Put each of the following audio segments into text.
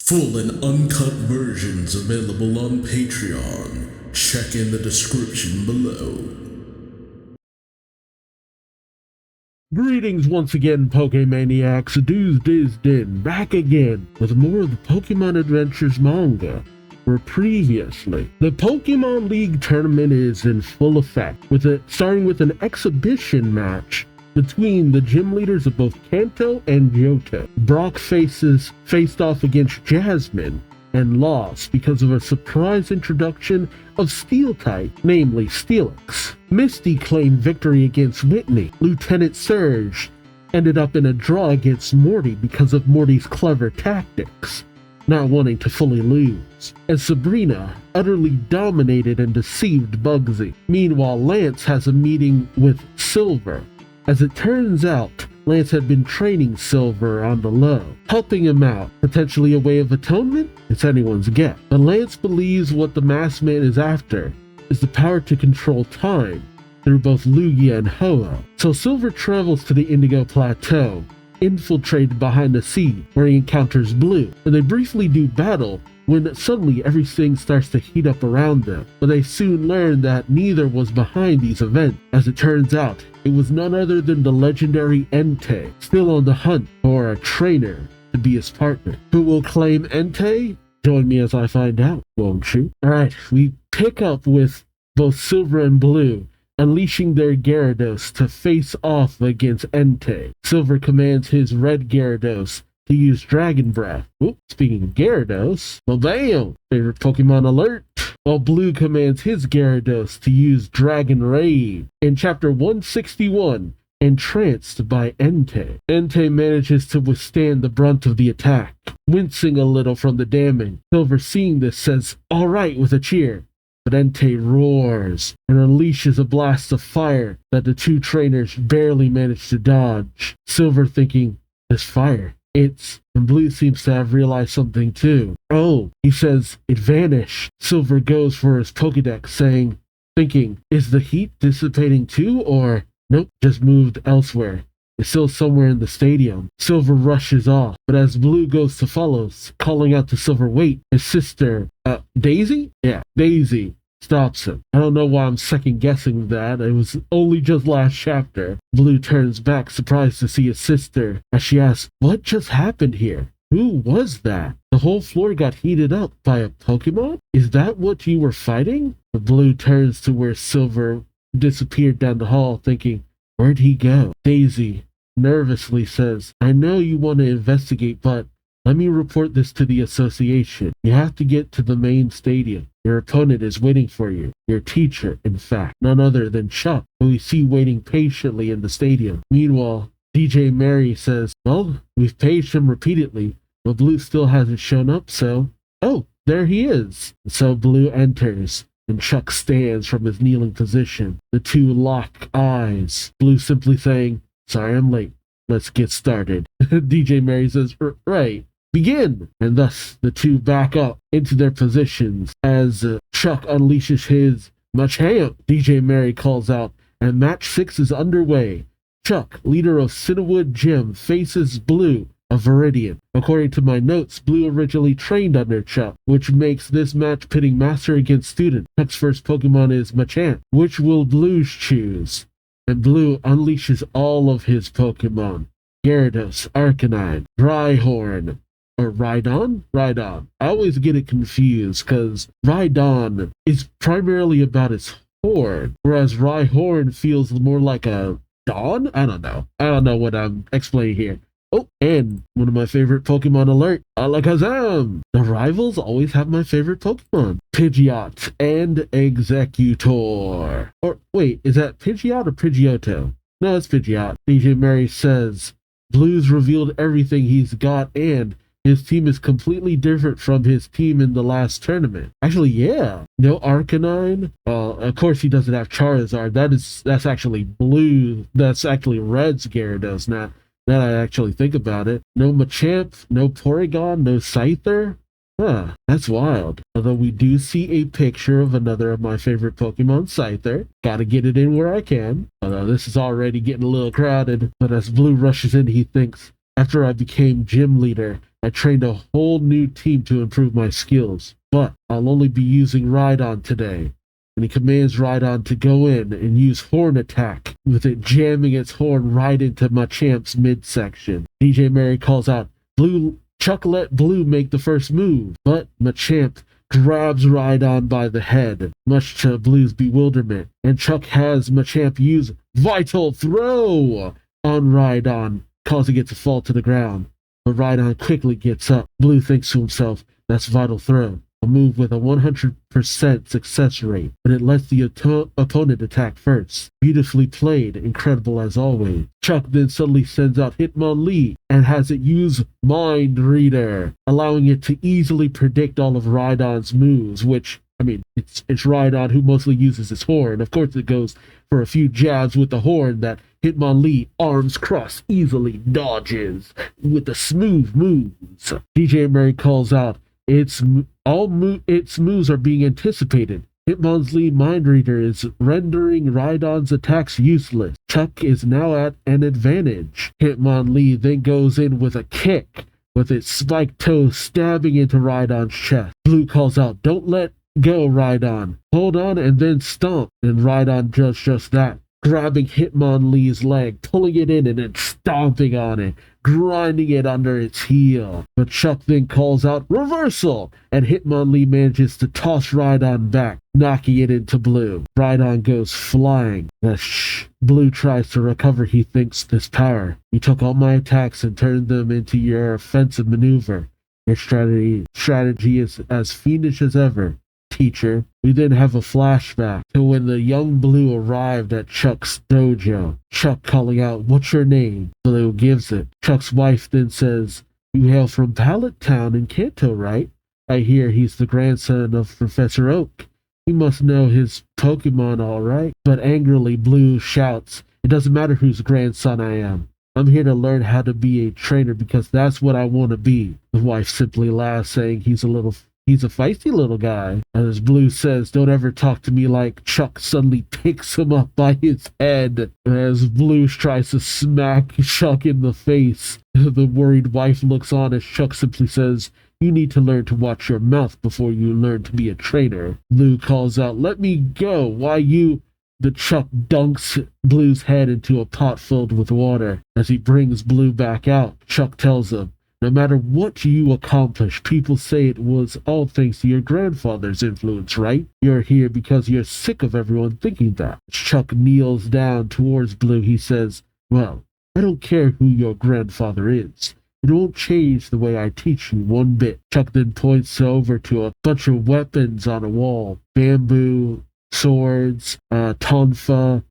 Full and uncut versions available on Patreon. Check in the description below. Greetings once again, Pokemaniacs. Duuz-Diz-Din back again with more of the Pokemon Adventures manga. Where previously, the Pokemon League tournament is in full effect, starting with an exhibition match between the gym leaders of both Kanto and Johto. Brock faced off against Jasmine and lost because of a surprise introduction of Steel-type, namely Steelix. Misty claimed victory against Whitney. Lieutenant Surge ended up in a draw against Morty because of Morty's clever tactics, not wanting to fully lose. And Sabrina utterly dominated and deceived Bugsy. Meanwhile, Lance has a meeting with Silver. As it turns out, Lance had been training Silver on the low, helping him out. Potentially a way of atonement? It's anyone's guess. But Lance believes what the masked man is after is the power to control time through both Lugia and Ho-Oh. So Silver travels to the Indigo Plateau, infiltrated behind the sea, where he encounters Blue, and they briefly do battle when suddenly everything starts to heat up around them. But they soon learn that neither was behind these events. As it turns out, it was none other than the legendary Entei, still on the hunt for a trainer to be his partner. Who will claim Entei? Join me as I find out, won't you? Alright, we pick up with both Silver and Blue unleashing their Gyarados to face off against Entei. Silver commands his red Gyarados to use Dragon Breath. Ooh, speaking of Gyarados, well, bam! Favorite Pokemon alert! While Blue commands his Gyarados to use Dragon Rage. In Chapter 161, entranced by Entei. Entei manages to withstand the brunt of the attack, wincing a little from the damage. Silver, seeing this, says, "Alright," with a cheer. But Entei roars and unleashes a blast of fire that the two trainers barely manage to dodge. Silver thinking, this fire, and Blue seems to have realized something too. Oh, he says, it vanished. Silver goes for his Pokédex, thinking, is the heat dissipating too, or nope, just moved elsewhere. It's still somewhere in the stadium. Silver rushes off, but as Blue goes to follow, calling out to Silver, wait, his sister, Daisy? Yeah, Daisy stops him. I don't know why I'm second guessing that. It was only just last chapter. Blue turns back, surprised to see his sister, as she asks, what just happened here? Who was that? The whole floor got heated up by a Pokemon? Is that what you were fighting? The Blue turns to where Silver disappeared down the hall, thinking, where'd he go? Daisy nervously says, I know you want to investigate, but let me report this to the association. You have to get to the main stadium. Your opponent is waiting for you. Your teacher, in fact, none other than Chuck, who we see waiting patiently in the stadium. Meanwhile, DJ Mary says, well, we've paged him repeatedly, but Blue still hasn't shown up, so... oh, there he is. So Blue enters, and Chuck stands from his kneeling position. The two lock eyes. Blue simply saying, sorry I'm late. Let's get started. DJ Mary says, right. Begin! And thus the two back up into their positions as Chuck unleashes his Machamp. DJ Mary calls out, and match 6 is underway. Chuck, leader of Cinnawood Gym, faces Blue of Viridian. According to my notes, Blue originally trained under Chuck, which makes this match pitting master against student. Chuck's first Pokemon is Machamp. Which will Blue choose? And Blue unleashes all of his Pokemon. Gyarados, Arcanine, Rhyhorn, or Rhydon? Rhydon. I always get it confused because Rhydon is primarily about its horn, whereas Rhyhorn feels more like a dawn? I don't know. I don't know what I'm explaining here. Oh, and one of my favorite Pokemon alert, Alakazam! The rivals always have my favorite Pokemon, Pidgeot and Executor. Or wait, is that Pidgeot or Pidgeotto? No, it's Pidgeot. DJ Mary says, Blue's revealed everything he's got and his team is completely different from his team in the last tournament. Actually, yeah. No Arcanine. Of course he doesn't have Charizard. That's actually Blue. That's actually Red's Gyarados. Now that I actually think about it. No Machamp, no Porygon, no Scyther. Huh, that's wild. Although we do see a picture of another of my favorite Pokemon, Scyther. Gotta get it in where I can. Although this is already getting a little crowded. But as Blue rushes in, he thinks, after I became gym leader, I trained a whole new team to improve my skills, but I'll only be using Rhydon today. And he commands Rhydon to go in and use Horn Attack, with it jamming its horn right into Machamp's midsection. DJ Mary calls out, Chuck let Blue make the first move, but Machamp grabs Rhydon by the head, much to Blue's bewilderment, and Chuck has Machamp use Vital Throw on Rhydon, causing it to fall to the ground. But Rhydon quickly gets up. Blue thinks to himself, that's Vital Throw, a move with a 100% success rate, but it lets the opponent attack first. Beautifully played, incredible as always. Chuck then suddenly sends out Hitmonlee and has it use Mind Reader, allowing it to easily predict all of Rhydon's moves, which, I mean, it's Rhydon who mostly uses his horn. Of course, it goes for a few jabs with the horn that Hitmonlee, arms crossed, easily dodges with the smooth moves. DJ Mary calls out, its moves are being anticipated. Hitmonlee Mind Reader is rendering Rhydon's attacks useless. Chuck is now at an advantage. Hitmonlee then goes in with a kick, with its spiked toe stabbing into Rhydon's chest. Blue calls out, don't let go, Rhydon. Hold on and then stomp. And Rhydon does just that, grabbing Hitmonlee's leg, pulling it in and then stomping on it, grinding it under its heel. But Chuck then calls out reversal, and Hitmonlee manages to toss Rhydon back, knocking it into Blue. Rhydon goes flying. Blue tries to recover, he thinks, this power. You took all my attacks and turned them into your offensive maneuver. Your strategy is as fiendish as ever, teacher. We then have a flashback to when the young Blue arrived at Chuck's dojo. Chuck calling out, what's your name? Blue gives it. Chuck's wife then says, you hail from Pallet Town in Kanto, right? I hear he's the grandson of Professor Oak. He must know his Pokémon all right. But angrily, Blue shouts, it doesn't matter whose grandson I am. I'm here to learn how to be a trainer because that's what I want to be. The wife simply laughs, saying he's a feisty little guy. As Blue says, don't ever talk to me like, Chuck suddenly picks him up by his head. As Blue tries to smack Chuck in the face, the worried wife looks on as Chuck simply says, you need to learn to watch your mouth before you learn to be a trainer. Blue calls out, let me go. Why you? The Chuck dunks Blue's head into a pot filled with water. As he brings Blue back out, Chuck tells him, no matter what you accomplish, people say it was all thanks to your grandfather's influence, right? You're here because you're sick of everyone thinking that. Chuck kneels down towards Blue. He says, well, I don't care who your grandfather is. It won't change the way I teach you one bit. Chuck then points over to a bunch of weapons on a wall. Bamboo, swords, tonfa,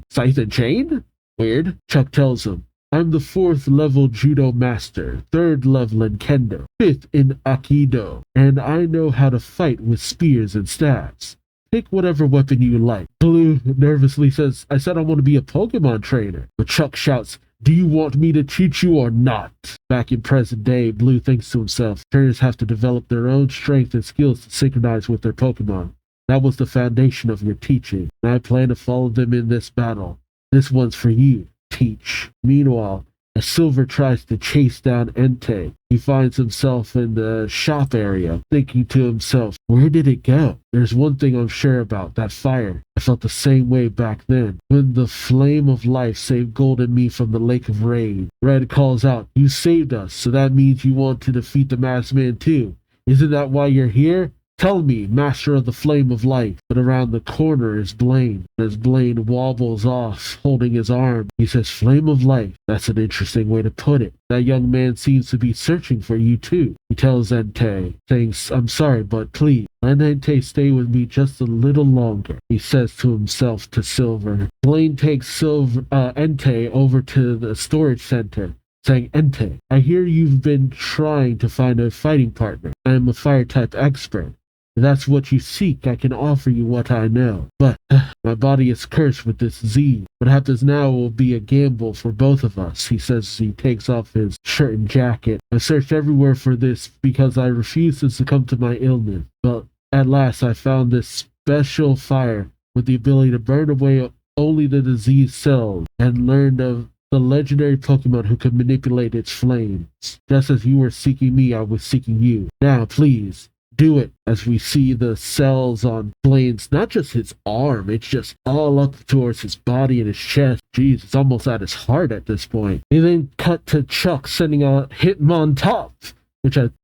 scythe and chain? Weird. Chuck tells him, I'm the 4th level judo master, 3rd level in kendo, 5th in aikido, and I know how to fight with spears and staves. Pick whatever weapon you like. Blue nervously says, I said I want to be a Pokemon trainer. But Chuck shouts, do you want me to teach you or not? Back in present day, Blue thinks to himself, trainers have to develop their own strength and skills to synchronize with their Pokemon. That was the foundation of your teaching, and I plan to follow them in this battle. This one's for you. Teach. Meanwhile, as Silver tries to chase down Entei, he finds himself in the shop area, thinking to himself, where did it go? There's one thing I'm sure about, that fire. I felt the same way back then, when the flame of life saved Gold and me from the lake of rain. Red calls out, you saved us, so that means you want to defeat the masked man too. Isn't that why you're here? Tell me, master of the flame of life. But around the corner is Blaine. As Blaine wobbles off, holding his arm, he says, flame of life. That's an interesting way to put it. That young man seems to be searching for you too. He tells Entei, saying, I'm sorry, but please, let Entei stay with me just a little longer. He says to himself to Silver. Blaine takes Entei over to the storage center, saying, Entei, I hear you've been trying to find a fighting partner. I am a fire-type expert. If that's what you seek, I can offer you what I know. But my body is cursed with this Z. What happens now will be a gamble for both of us, he says as he takes off his shirt and jacket. I searched everywhere for this because I refused to succumb to my illness. But at last I found this special fire with the ability to burn away only the diseased cells and learned of the legendary Pokemon who could manipulate its flames. Just as you were seeking me, I was seeking you. Now, please, do it. As we see the cells on Blaine's, not just his arm, it's just all up towards his body and his chest. Jeez, it's almost at his heart at this point. They then cut to Chuck sending out Hitmontop.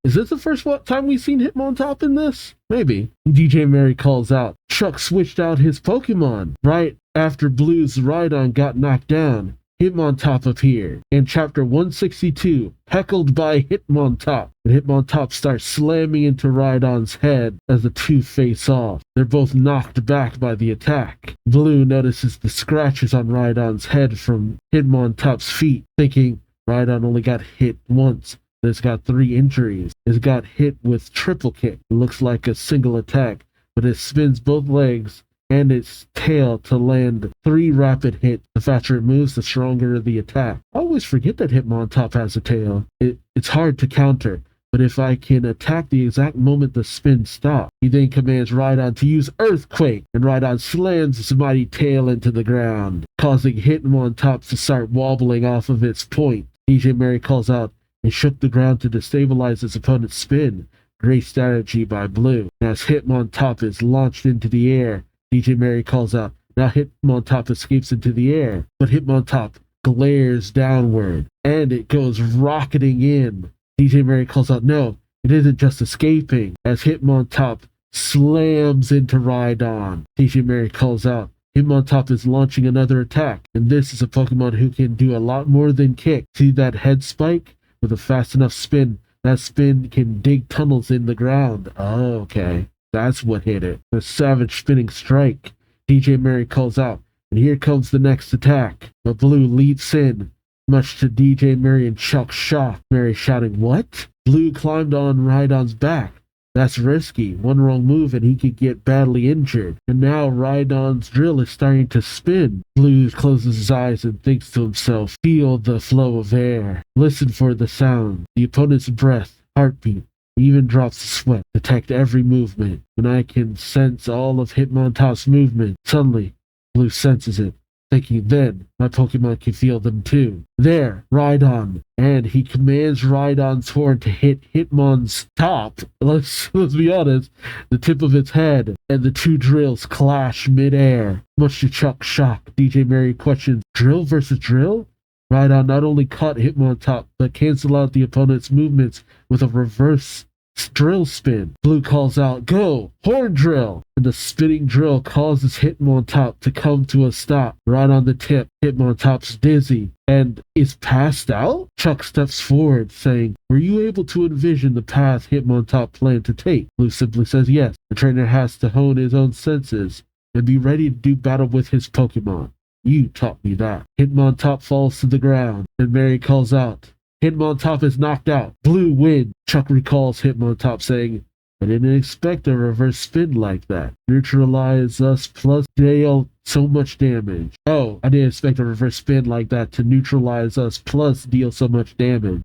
Is this the first time we've seen Hitmontop in this? Maybe. DJ Mary calls out. Chuck switched out his Pokemon. Right after Blue's Rhydon got knocked down, Hitmontop appeared. In chapter 162, heckled by Hitmontop. And Hitmontop starts slamming into Rhydon's head as the two face off. They're both knocked back by the attack. Blue notices the scratches on Rhydon's head from Hitmontop's feet, thinking Rhydon only got hit once. It's got 3 injuries. It's got hit with triple kick. It looks like a single attack, but it spins both legs and its tail to land 3 rapid hits. The faster it moves, the stronger the attack. I always forget that Hitmontop has a tail. It's hard to counter, but if I can attack the exact moment the spin stops. He then commands Rhydon to use Earthquake, and Rhydon slams his mighty tail into the ground, causing Hitmontop to start wobbling off of its point. DJ Mary calls out, and shook the ground to destabilize his opponent's spin. Great strategy by Blue. As Hitmontop is launched into the air, DJ Mary calls out, now Hitmontop escapes into the air, but Hitmontop glares downward, and it goes rocketing in. DJ Mary calls out, no, it isn't just escaping, as Hitmontop slams into Rhydon. DJ Mary calls out, Hitmontop is launching another attack, and this is a Pokemon who can do a lot more than kick. See that head spike? With a fast enough spin, that spin can dig tunnels in the ground. Oh, okay. That's what hit it. The savage spinning strike. DJ Mary calls out, and here comes the next attack. But Blue leaps in, much to DJ Mary and Chuck's shock. Mary shouting, what? Blue climbed on Rhydon's back. That's risky. One wrong move and he could get badly injured. And now Rhydon's drill is starting to spin. Blue closes his eyes and thinks to himself, feel the flow of air. Listen for the sound. The opponent's breath, heartbeat, even drops of sweat. Detect every movement. And I can sense all of Hitmontop's movement. Suddenly, Blue senses it. Thinking then, my Pokemon can feel them too. There, Rhydon. And he commands Rhydon's horn to hit Hitmon's top. Let's be honest, the tip of its head. And the 2 drills clash mid-air. Much to Chuck's shock, DJ Mary questions, drill versus drill? Rhydon not only caught Hitmontop, but canceled out the opponent's movements with a reverse drill spin. Blue calls out, go, horn drill! And the spinning drill causes Hitmontop to come to a stop right on the tip. Hitmontop's dizzy and is passed out? Chuck steps forward, saying, were you able to envision the path Hitmontop planned to take? Blue simply says yes. The trainer has to hone his own senses and be ready to do battle with his Pokemon. You taught me that. Hitmontop falls to the ground, and Mary calls out, Hitmontop is knocked out. Blue wins. Chuck recalls Hitmontop saying, I didn't expect a reverse spin like that. Neutralize us plus deal so much damage. Oh, I didn't expect a reverse spin like that to neutralize us plus deal so much damage.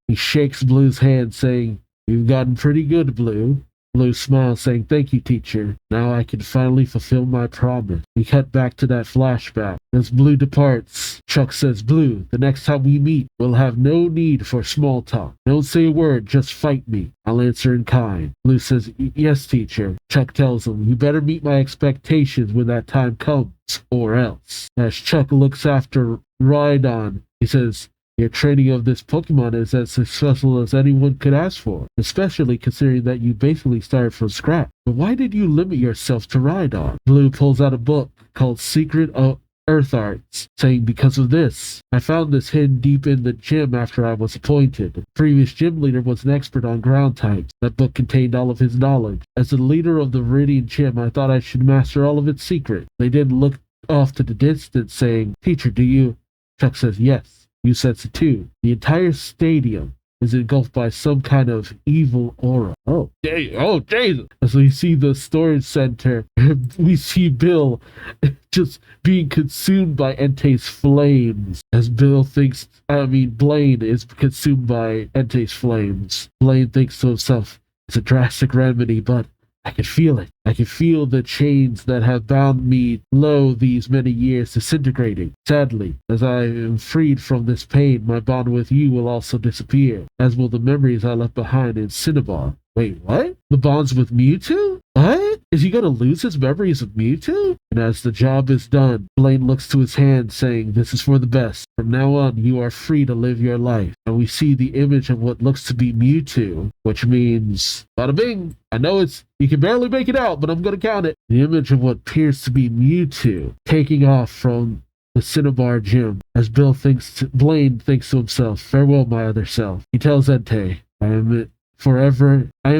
He shakes Blue's hand saying, you've gotten pretty good, Blue. Blue smiles, saying, thank you, teacher. Now I can finally fulfill my promise. We cut back to that flashback. As Blue departs, Chuck says, Blue, the next time we meet, we'll have no need for small talk. Don't say a word, just fight me. I'll answer in kind. Blue says, yes, teacher. Chuck tells him, you better meet my expectations when that time comes, or else. As Chuck looks after Rhydon, he says, your training of this Pokemon is as successful as anyone could ask for, especially considering that you basically started from scratch. But why did you limit yourself to Rhydon? Blue pulls out a book called Secret of Earth Arts, saying, because of this, I found this hidden deep in the gym after I was appointed. The previous gym leader was an expert on ground types. That book contained all of his knowledge. As the leader of the Viridian gym, I thought I should master all of its secrets. They didn't look off to the distance, saying, teacher, do you? Chuck says, yes. You sense it too. The entire stadium is engulfed by some kind of evil aura. Oh, Jesus. As we see the storage center, we see Bill just being consumed by Entei's flames. As Blaine is consumed by Entei's flames. Blaine thinks to himself, it's a drastic remedy, but I can feel it. I can feel the chains that have bound me low these many years disintegrating. Sadly, as I am freed from this pain, my bond with you will also disappear, as will the memories I left behind in Cinnabar. Wait, what? The bonds with Mewtwo? What? Is he gonna lose his memories of Mewtwo? And as the job is done, Blaine looks to his hand, saying, "This is for the best. From now on, you are free to live your life." And we see the image of what looks to be Mewtwo, which means, bada bing! I know you can barely make it out, but I'm gonna count it. The image of what appears to be Mewtwo taking off from the Cinnabar gym, as Blaine thinks to himself, "Farewell, my other self." He tells Entei, I am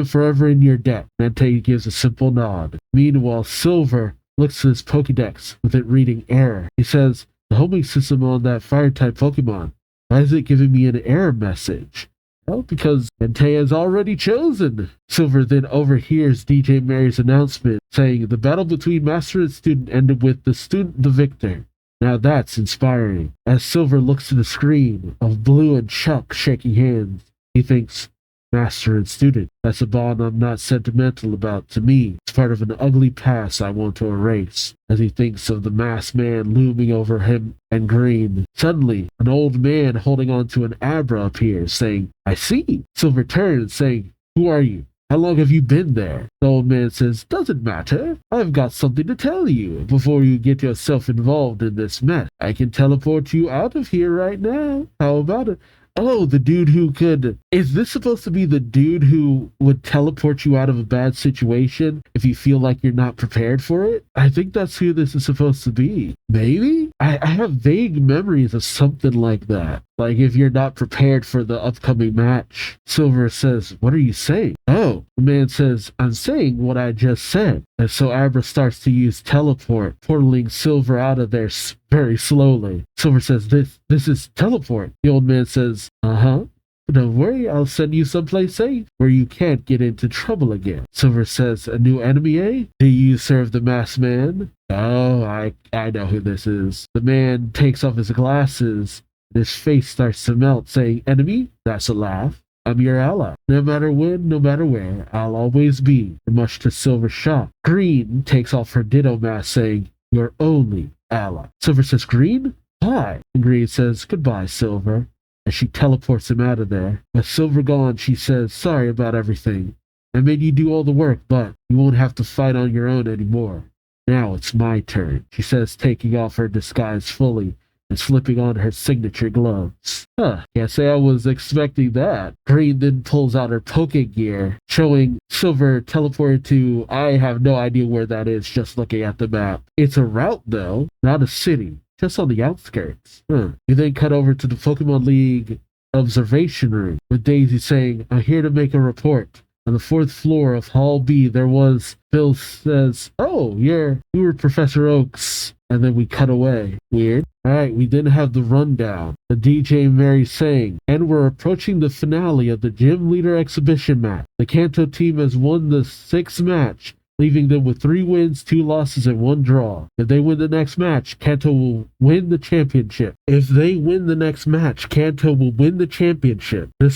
forever in your debt." Entei gives a simple nod. Meanwhile, Silver looks to his Pokédex with it reading error. He says, "The homing system on that fire-type Pokemon, why is it giving me an error message?" Well, because Entei has already chosen. Silver then overhears DJ Mary's announcement saying the battle between master and student ended with the student the victor. Now that's inspiring. As Silver looks to the screen of Blue and Chuck shaking hands, he thinks, master and student, that's a bond I'm not sentimental about. To me, it's part of an ugly past I want to erase. As he thinks of the masked man looming over him and Green, suddenly an old man holding onto an Abra appears, saying, "I see." Silver turns, saying, "Who are you? How long have you been there?" The old man says, "Doesn't matter. I've got something to tell you before you get yourself involved in this mess. I can teleport you out of here right now. How about it?" Oh, the dude who could... Is this supposed to be the dude who would teleport you out of a bad situation if you feel like you're not prepared for it? I think that's who this is supposed to be. Maybe? I have vague memories of something like that. Like if you're not prepared for the upcoming match. Silver says, "What are you saying?" Oh, the man says, "I'm saying what I just said." And so Abra starts to use teleport, portaling Silver out of there very slowly. Silver says, this is teleport." The old man says, "Uh-huh. Don't worry, I'll send you someplace safe where you can't get into trouble again." Silver says, "A new enemy, eh? Do you serve the masked man?" "Oh, I know who this is." The man takes off his glasses. His face starts to melt, saying, "Enemy? That's a laugh. I'm your ally. No matter when, no matter where, I'll always be." And much to Silver's shock, Green takes off her Ditto mask, saying, "Your only ally." Silver says, "Green? Hi." And Green says, "Goodbye, Silver." And she teleports him out of there. With Silver gone, she says, "Sorry about everything. I made you do all the work, but you won't have to fight on your own anymore. Now it's my turn," she says, taking off her disguise fully and slipping on her signature gloves. Can't say I was expecting that. Green then pulls out her Poké Gear, showing Silver teleported to, I have no idea where that is, just looking at the map. It's a route though, not a city, just on the outskirts. We then cut over to the Pokemon League observation room, with Daisy saying, "I'm here to make a report. On the 4th floor of Hall B, there was..." Phil says, "Oh, you were Professor Oak's." And then we cut away. Weird. Alright, we then have the rundown. The DJ Mary saying, "And we're approaching the finale of the Gym Leader Exhibition match. The Kanto team has won the 6th match, leaving them with 3 wins, 2 losses, and 1 draw. If they win the next match, Kanto will win the championship. This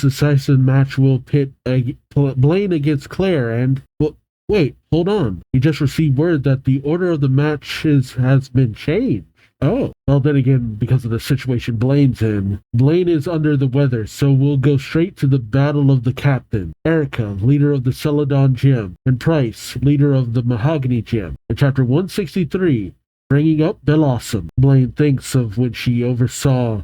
decisive match will pit Blaine against Claire and..." Wait, hold on. He just received word that the order of the matches has been changed. Oh. Well, then again, because of the situation Blaine's in. Blaine is under the weather, so we'll go straight to the battle of the captain. Erica, leader of the Celadon Gym, and Price, leader of the Mahogany Gym. In Chapter 163, bringing up Blossom. Erica thinks of when she oversaw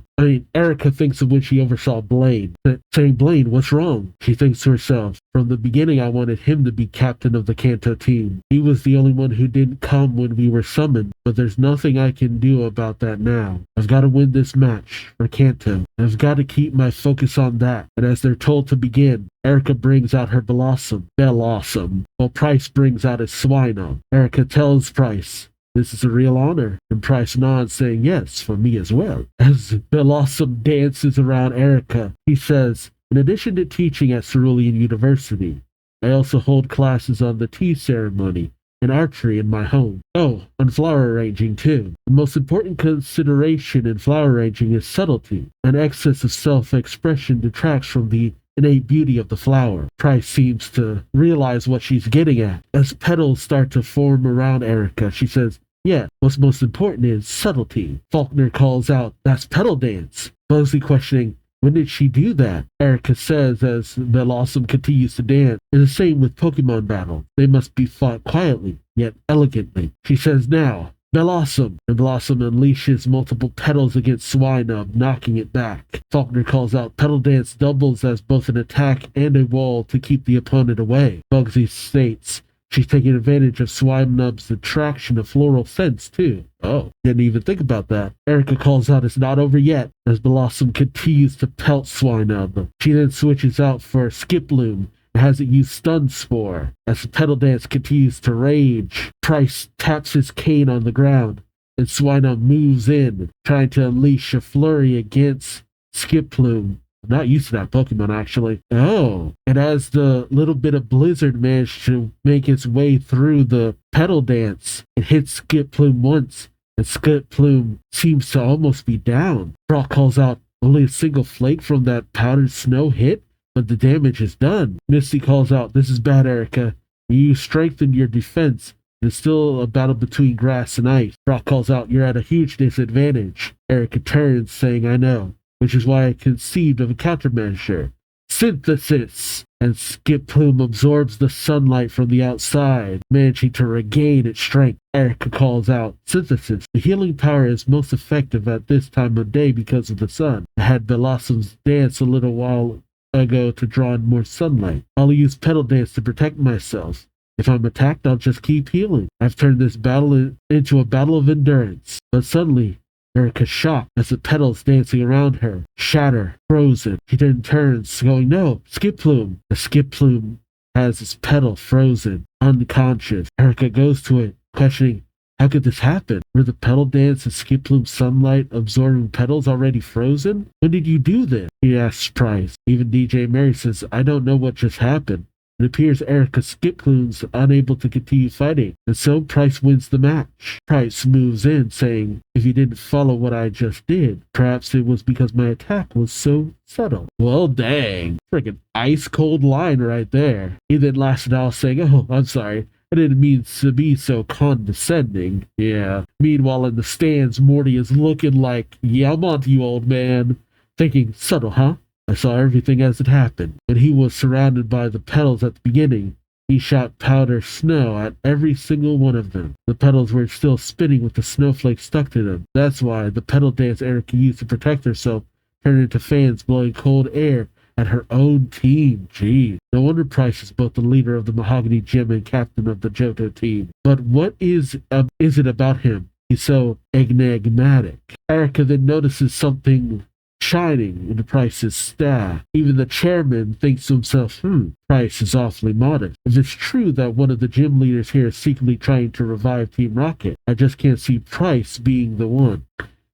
Blaine, saying, "Blaine, what's wrong?" She thinks to herself, "From the beginning I wanted him to be captain of the Kanto team. He was the only one who didn't come when we were summoned, but there's nothing I can do about that now. I've got to win this match for Kanto. I've got to keep my focus on that." And as they're told to begin, Erica brings out her Blossom, while Price brings out his Swinub. Erica tells Price, "This is a real honor," and Price nods, saying, "Yes, for me as well." As Blossom dances around Erica, he says, "In addition to teaching at Cerulean University, I also hold classes on the tea ceremony and archery in my home. Oh, on flower arranging too. The most important consideration in flower arranging is subtlety. An excess of self-expression detracts from the innate beauty of the flower. Price seems to realize what she's getting at. As petals start to form around Erica, she says, yeah, what's most important is subtlety. Faulkner calls out, that's petal dance. Bugsy questioning, when did she do that? Erica says as Blossom continues to dance. It's the same with Pokemon battle. They must be fought quietly, yet elegantly. She says now, Blossom, and Blossom unleashes multiple petals against Swinub, knocking it back. Faulkner calls out Petal Dance doubles as both an attack and a wall to keep the opponent away. Bugsy states she's taking advantage of Swinub's attraction of floral scents, too. Oh, didn't even think about that. Erica calls out it's not over yet as Blossom continues to pelt Swinub. She then switches out for Skiploom and has it use Stun Spore. As the Petal Dance continues to rage, Price taps his cane on the ground and Swinub moves in, trying to unleash a flurry against Skiploom. I'm not used to that Pokemon, actually. Oh, and as the little bit of Blizzard managed to make its way through the Petal Dance, it hits Skiploom once, and Skiploom seems to almost be down. Brock calls out, only a single flake from that powdered snow hit, but the damage is done. Misty calls out, this is bad, Erica. You strengthened your defense. It's still a battle between grass and ice. Brock calls out, you're at a huge disadvantage. Erica turns, saying, I know, which is why I conceived of a countermeasure. Synthesis! And Skiploom absorbs the sunlight from the outside, managing to regain its strength. Erica calls out, Synthesis. The healing power is most effective at this time of day because of the sun. I had Blossom's dance a little while ago to draw in more sunlight. I'll use Petal Dance to protect myself. If I'm attacked, I'll just keep healing. I've turned this battle into a battle of endurance. But suddenly, Erica's shocked as the petals dancing around her shatter, frozen. She then turns, going, no, Skiploom. The Skiploom has its petal frozen, unconscious. Erica goes to it, questioning, how could this happen? Were the Petal Dance and Skiploom sunlight absorbing petals already frozen? When did you do this? He asks Price. Even DJ Mary says, I don't know what just happened. It appears Erica Skiploom's unable to continue fighting, and so Price wins the match. Price moves in, saying, if you didn't follow what I just did, perhaps it was because my attack was so subtle. Well, dang. Friggin' ice cold line right there. He then lasted out saying, oh, I'm sorry. I didn't mean to be so condescending. Yeah. Meanwhile, in the stands, Morty is looking like, yeah, I'm onto you, old man. Thinking, subtle, huh? I saw everything as it happened. When he was surrounded by the petals at the beginning, he shot powder snow at every single one of them. The petals were still spinning with the snowflakes stuck to them. That's why the Petal Dance Erica used to protect herself turned into fans blowing cold air at her own team. Gee, no wonder Price is both the leader of the Mahogany Gym and captain of the Johto team. But what is it about him? He's so enigmatic. Erica then notices something shining in Price's staff. Even the chairman thinks to himself, Price is awfully modest. If it's true that one of the gym leaders here is secretly trying to revive Team Rocket, I just can't see Price being the one.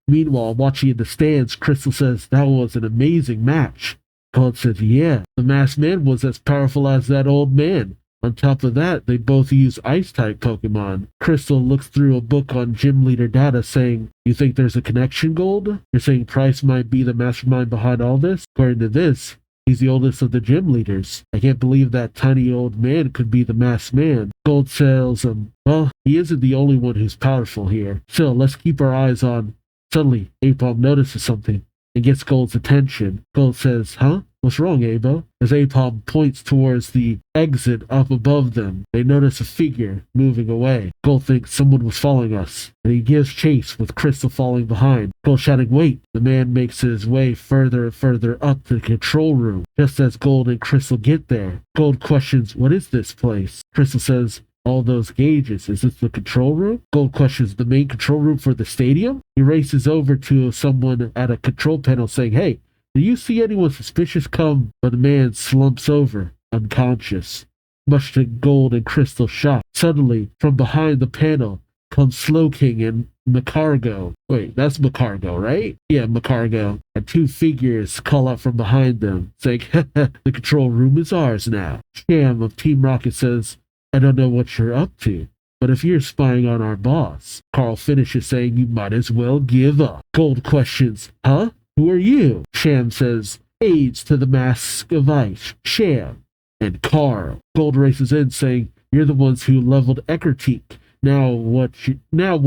Meanwhile, watching in the stands, Crystal says that was an amazing match. Gold says, yeah, the masked man was as powerful as that old man. On top of that, they both use Ice-type Pokemon. Crystal looks through a book on gym leader data saying, you think there's a connection, Gold? You're saying Price might be the mastermind behind all this? According to this, he's the oldest of the gym leaders. I can't believe that tiny old man could be the masked man. Gold says, well, he isn't the only one who's powerful here. Still, let's keep our eyes on. Suddenly, Apom notices something and gets Gold's attention. Gold says, huh? What's wrong, Abo? As Apom points towards the exit up above them, they notice a figure moving away. Gold thinks someone was following us, and he gives chase with Crystal falling behind. Gold shouting, wait! The man makes his way further and further up to the control room. Just as Gold and Crystal get there, Gold questions, what is this place? Crystal says, all those gauges, is this the control room? Gold questions, the main control room for the stadium? He races over to someone at a control panel saying, hey, do you see anyone suspicious come? But the man slumps over, unconscious. Much to Gold and Crystal's shock, suddenly, from behind the panel, comes Slowking and Macargo. Wait, that's Macargo, right? Yeah, Macargo. And two figures call out from behind them, saying, the control room is ours now. Sham of Team Rocket says, I don't know what you're up to, but if you're spying on our boss, Carl finishes saying you might as well give up. Gold questions, huh? Who are you? Sham says, aids to the Mask of Ice, Sham, and Carl. Gold races in, saying, "You're the ones who leveled Eckertique. Now what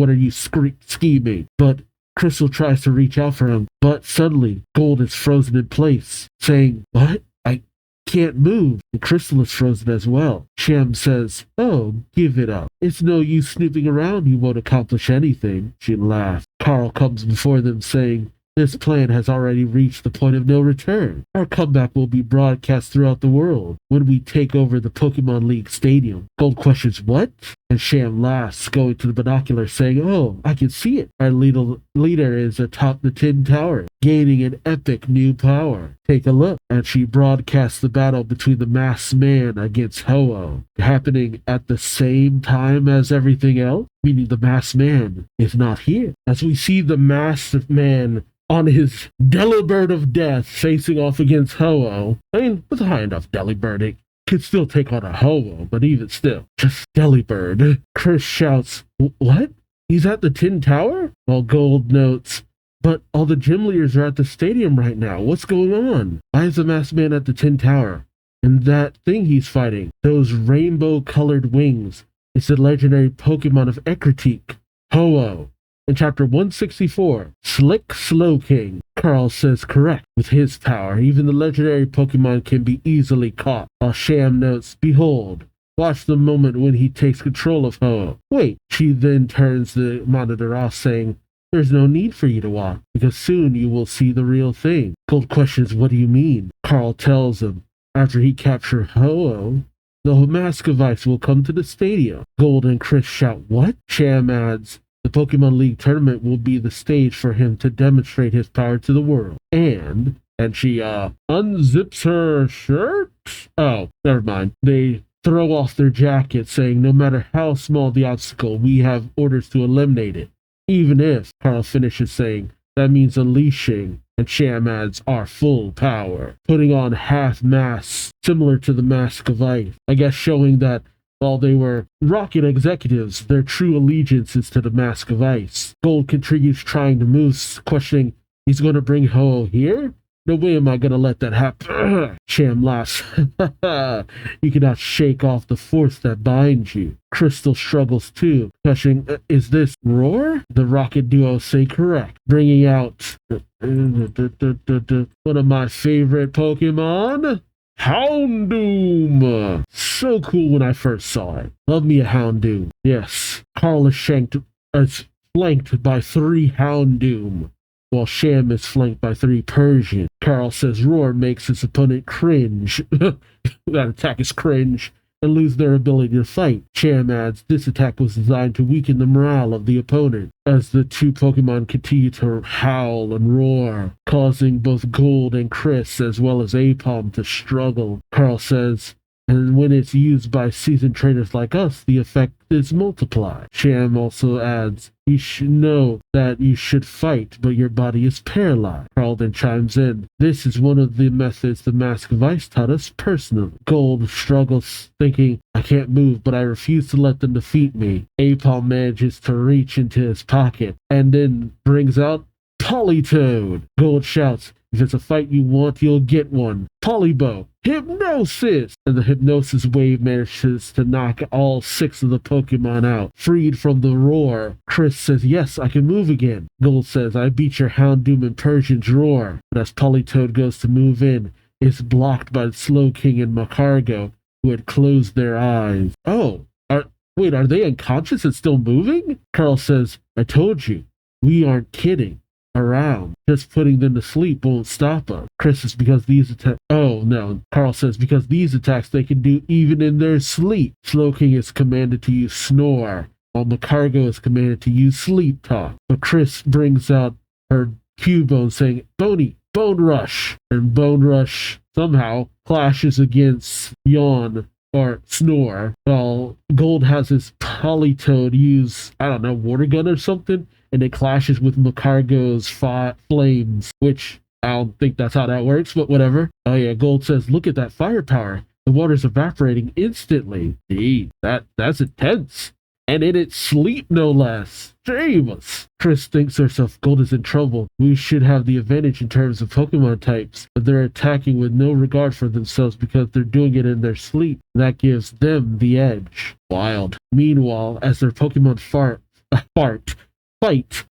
are you scheming?" But Crystal tries to reach out for him, but suddenly Gold is frozen in place, saying, "What? I can't move." And Crystal is frozen as well. Sham says, "Oh, give it up. It's no use snooping around. You won't accomplish anything." She laughs. Carl comes before them, saying, "This plan has already reached the point of no return. Our comeback will be broadcast throughout the world when we take over the Pokemon League Stadium." Gold questions, "What?" And Sham laughs, going to the binocular, saying, "Oh, I can see it. Our leader is atop the Tin Tower, gaining an epic new power. Take a look." And she broadcasts the battle between the Masked Man against Ho-Oh, happening at the same time as everything else, meaning the Masked Man is not here. As we see the Masked Man on his Delibird of Death facing off against Ho-Oh. I mean, with a high enough Delibird, it could still take on a Ho-Oh, but even still, just Delibird. Chris shouts, "What? He's at the Tin Tower?" While Gold notes, "But all the gym leaders are at the stadium right now. What's going on? Why is the Masked Man at the Tin Tower? And that thing he's fighting, those rainbow-colored wings, it's the legendary Pokemon of Eckertique, Ho-Oh." In Chapter 164, Slick Slowking. Carl says correct. With his power, even the legendary Pokemon can be easily caught. While Sham notes, "Behold, watch the moment when he takes control of Ho-Oh." Wait, she then turns the monitor off, saying, "There's no need for you to watch, because soon you will see the real thing." Gold questions, "What do you mean?" Carl tells him, after he captures Ho-Oh, the Mask of Ice will come to the stadium. Gold and Chris shout, "What?" Sham adds, "The Pokemon League tournament will be the stage for him to demonstrate his power to the world." And she unzips her shirt? Oh, never mind. They throw off their jackets, saying, "No matter how small the obstacle, we have orders to eliminate it. Even if," Carl finishes saying, "that means unleashing," and Sham adds, "our full power." Putting on half masks, similar to the Mask of Ice. I guess showing that while they were rocket executives, their true allegiance is to the Mask of Ice. Gold continues trying to move, questioning, "He's going to bring Ho-Oh here? No way am I going to let that happen." Sham laughs. "You cannot shake off the force that binds you." Crystal struggles too, questioning, "Is this Roar?" The rocket duo say correct, bringing out one of my favorite Pokemon, Houndoom. So cool when I first saw it. Love me a Houndoom. Yes, Carl is flanked by 3 Houndoom, while Sham is flanked by 3 Persian. Carl says Roar makes his opponent cringe. That attack is cringe. And lose their ability to fight. Sham adds, "This attack was designed to weaken the morale of the opponent," as the 2 Pokemon continue to howl and roar, causing both Gold and Chris as well as Apom to struggle. Carl says, "And when it's used by seasoned trainers like us, the effect is multiplied." Sham also adds, "You should know that you should fight, but your body is paralyzed." Carl then chimes in, "This is one of the methods the Mask of Ice taught us personally." Gold struggles, thinking, "I can't move, but I refuse to let them defeat me." Apom manages to reach into his pocket and then brings out Politoed. Gold shouts, "If it's a fight you want, you'll get one. Polybo, Hypnosis!" And the Hypnosis wave manages to knock all 6 of the Pokemon out. Freed from the roar, Chris says, "Yes, I can move again." Gold says, "I beat your Houndoom and Persian's roar." But as Politoed goes to move in, it's blocked by the Slowking and Macargo, who had closed their eyes. Oh, are they unconscious and still moving? Carl says, "I told you, we aren't kidding around. Just putting them to sleep won't stop us." Chris says, "Because these attacks..." Oh, no. Carl says, "Because these attacks they can do even in their sleep." Slowking is commanded to use Snore, while Macargo is commanded to use Sleep Talk. But Chris brings out her Cubone, saying, "Bony, Bone Rush." And Bone Rush somehow clashes against Yawn, or Snore, while Gold has his Politoed use, I don't know, water gun or something, and it clashes with Macargo's flames, which I don't think that's how that works, but whatever. Oh yeah, Gold says, "Look at that firepower. The water's evaporating instantly." Gee, that's intense. And in its sleep, no less. James! Chris thinks to herself, Gold is in trouble. We should have the advantage in terms of Pokemon types, but they're attacking with no regard for themselves because they're doing it in their sleep. That gives them the edge. Wild. Meanwhile, as their Pokemon fight,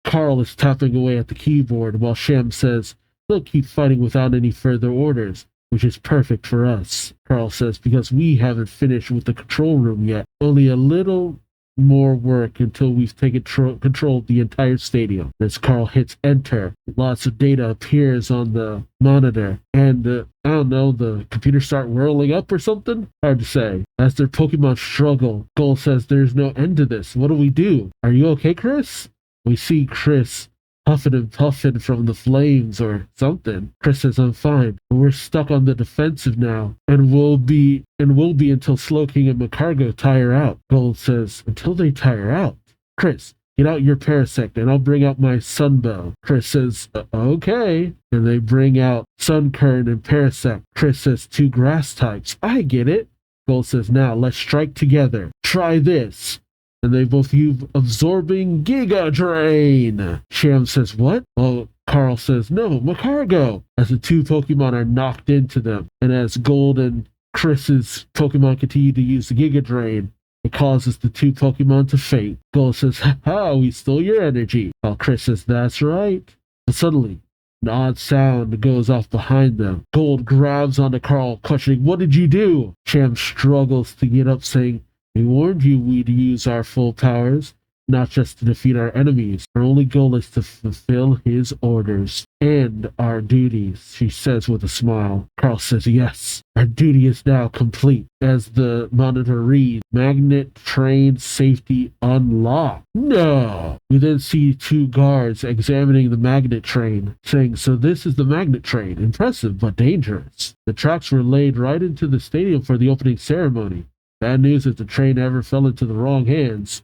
Carl is tapping away at the keyboard while Sham says, they'll keep fighting without any further orders, which is perfect for us, Carl says, because we haven't finished with the control room yet. Only a little more work until we've taken control of the entire stadium. As Carl hits enter, lots of data appears on the monitor, and I don't know, the computers start whirling up or something? Hard to say. As their Pokemon struggle, Gold says there's no end to this. What do we do? Are you okay, Chris? We see Chris huffing and puffing from the flames or something. Chris says, I'm fine. We're stuck on the defensive now, and we'll be until Slowking and Macargo tire out. Gold says, until they tire out. Chris, get out your Parasect, and I'll bring out my Sunbow. Chris says, okay. And they bring out Sunkern and Parasect. Chris says, 2 grass types. I get it. Gold says, now let's strike together. Try this. And they both use Absorbing Giga Drain. Sham says, what? Well, Carl says, no, Macargo. As the 2 Pokemon are knocked into them. And as Gold and Chris's Pokemon continue to use the Giga Drain, it causes the 2 Pokemon to faint. Gold says, ha, we stole your energy. While Chris says, that's right. But suddenly, an odd sound goes off behind them. Gold grabs onto Carl, questioning, what did you do? Sham struggles to get up, saying, we warned you we'd use our full powers, not just to defeat our enemies. Our only goal is to fulfill his orders and our duties, she says with a smile. Carl says, yes, our duty is now complete. As the monitor reads, Magnet Train Safety Unlocked. No! We then see 2 guards examining the magnet train, saying, so this is the magnet train. Impressive, but dangerous. The tracks were laid right into the stadium for the opening ceremony. Bad news if the train ever fell into the wrong hands.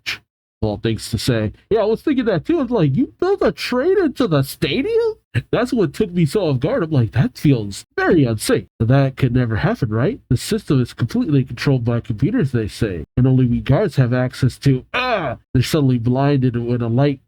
All things to say. Yeah, I was thinking that too. I was like, you built a train into the stadium? That's what took me so off guard. I'm like, that feels very unsafe. But that could never happen, right? The system is completely controlled by computers, they say. And only we guards have access to... They're suddenly blinded when a light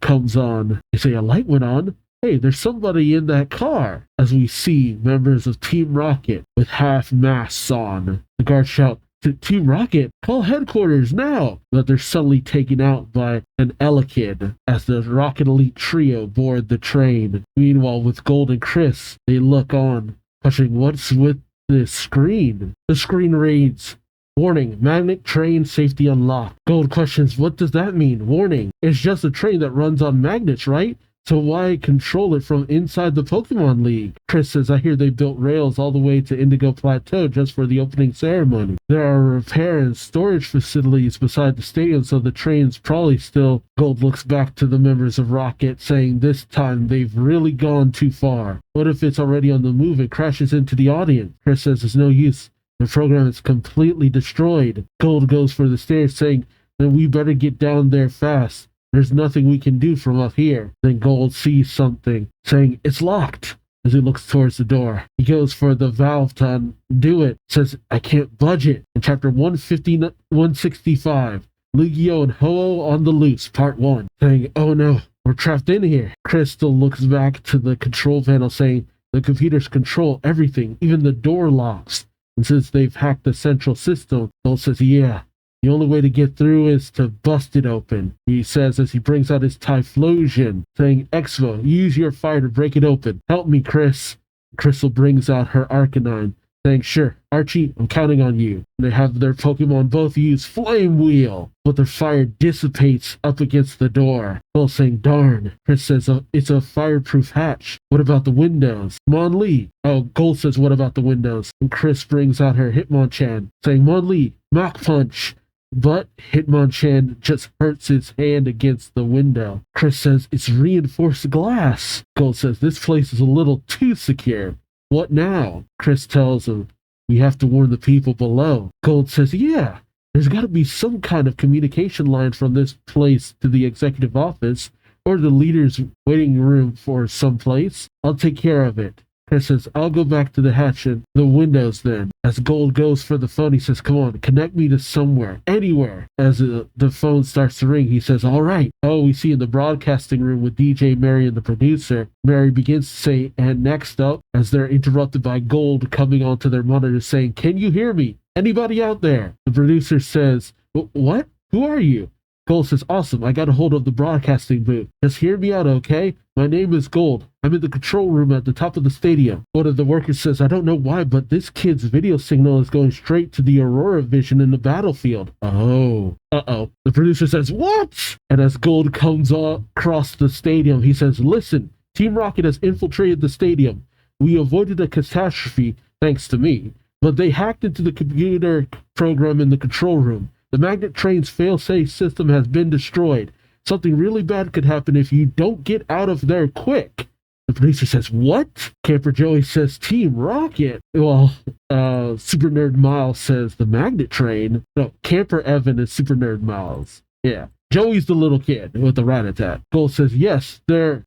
comes on. They say a light went on? Hey, there's somebody in that car. As we see members of Team Rocket with half masks on. The guards shout, Team Rocket, call headquarters now! But they're suddenly taken out by an Elekid as the Rocket Elite trio board the train. Meanwhile, with Gold and Chris, they look on, questioning what's with this screen. The screen reads, warning, magnet train safety unlocked. Gold questions, what does that mean? Warning, it's just a train that runs on magnets, right? So why control it from inside the Pokemon League? Chris says, I hear they built rails all the way to Indigo Plateau just for the opening ceremony. There are repair and storage facilities beside the stadium, so the train's probably still... Gold looks back to the members of Rocket, saying this time they've really gone too far. What if it's already on the move and crashes into the audience? Chris says, it's no use. The program is completely destroyed. Gold goes for the stairs, saying, then we better get down there fast. There's nothing we can do from up here. Then Gold sees something, saying, it's locked. As he looks towards the door, he goes for the valve to undo it. Says, I can't budge it. In chapter 165, Lugia and Ho-Oh on the loose, part 1. Saying, oh no, we're trapped in here. Crystal looks back to the control panel, saying, the computers control everything, even the door locks. And since they've hacked the central system, Gold says, yeah. The only way to get through is to bust it open, he says as he brings out his Typhlosion, saying, Exvo, use your fire to break it open. Help me, Chris. Crystal brings out her Arcanine, saying, sure, Archie, I'm counting on you. They have their Pokemon both use Flame Wheel, but their fire dissipates up against the door. Well, saying, darn. Chris says, it's a fireproof hatch. What about the windows? Mon Lee. Oh, Gold says, what about the windows? And Chris brings out her Hitmonchan, saying, Mon Lee, Mach Punch. But Hitmonchan just hurts his hand against the window. Chris says, it's reinforced glass. Gold says, this place is a little too secure. What now? Chris tells him, we have to warn the people below. Gold says, yeah, there's got to be some kind of communication line from this place to the executive office or the leader's waiting room for someplace. I'll take care of it. Chris says, I'll go back to the hatch and the windows then. As Gold goes for the phone, he says, come on, connect me to somewhere, anywhere. As the phone starts to ring, he says, all right. Oh, we see in the broadcasting room with DJ, Mary, and the producer. Mary begins to say, and next up, as they're interrupted by Gold coming onto their monitor saying, can you hear me? Anybody out there? The producer says, what? Who are you? Gold says, awesome, I got a hold of the broadcasting booth. Just hear me out, okay? My name is Gold. I'm in the control room at the top of the stadium. One of the workers says, I don't know why, but this kid's video signal is going straight to the Aurora vision in the battlefield. Oh. Uh-oh. The producer says, what? And as Gold comes across the stadium, he says, listen, Team Rocket has infiltrated the stadium. We avoided a catastrophe, thanks to me, but they hacked into the computer program in the control room. The magnet train's fail-safe system has been destroyed. Something really bad could happen if you don't get out of there quick. The producer says, what? Camper Joey says, Team Rocket. Well, Super Nerd Miles says, the magnet train. No, Camper Evan and Super Nerd Miles. Yeah. Joey's the little kid with the rat attack. Gold says, yes, they're.